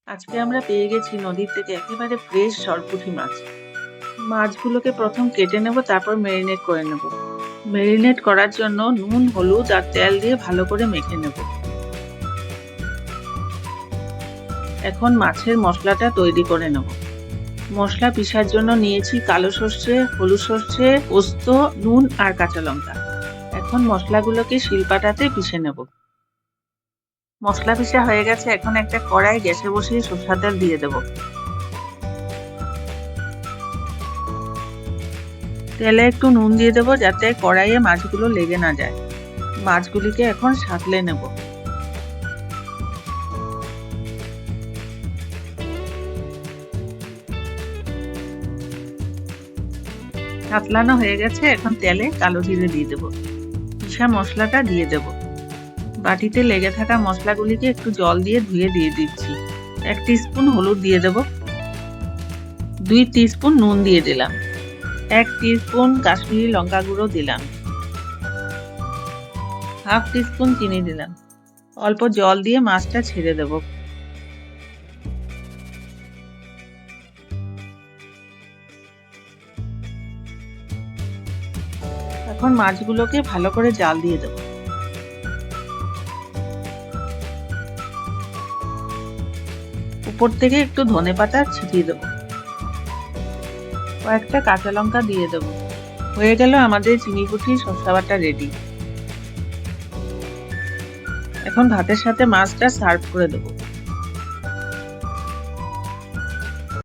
আজকে আমরা পেয়ে গেছি নদীর থেকে একেবারে ফ্রেশ সরপুঁটি মাছ। মাছগুলোকে প্রথম কেটে নেব, তারপর ম্যারিনেট করে নেব। ম্যারিনেট করার জন্য নুন, হলুদ আর তেল দিয়ে ভালো করে মেখে নেব। এখন মাছের মশলাটা তৈরি করে নেব। মশলা পিষার জন্য নিয়েছি কালো সর্ষে, হলুদ সর্ষে, পোস্ত, নুন আর কাঁচা লঙ্কা। এখন মশলাগুলোকে শিলপাটাতে পিষে নেব। মশলা পিষা হয়ে গেছে। এখন একটা কড়াই গ্যাসে বসিয়ে সরষের তেল দিয়ে দেব। তেলে একটু নুন দিয়ে দেবো যাতে কড়াইয়ে মাছগুলো লেগে না যায়। মাছগুলিকে এখন সাঁতলে নেব। সাঁতলানো হয়ে গেছে। এখন তেলে কালো জিরে দিয়ে দেবো। পিষা মশলাটা দিয়ে দেব। বাটিতে লেগে থাকা মশলাগুলিকে একটু জল দিয়ে ধুয়ে দিয়ে দিচ্ছি। 1 টিস্পুন হলুদ দিয়ে দেব। 2 টিস্পুন নুন দিয়ে দিলাম। 1 টিস্পুন কাশ্মীরি লঙ্কা গুঁড়ো দিলাম। হাফ টিস্পুন চিনি দিলাম। অল্প জল দিয়ে মাছটা ছেড়ে দেব। এখন মাছগুলোকে ভালো করে জাল দিয়ে দেব। উপর থেকে একটু ধনেপাতা ছিটিয়ে দেব। কয়েকটা কাঁচা লঙ্কা দিয়ে দেব। হয়ে গেল আমাদের চিনিপুঁটি সর্ষে বাটা রেডি। এখন ভাতের সাথে মাছটা সার্ভ করে দেব।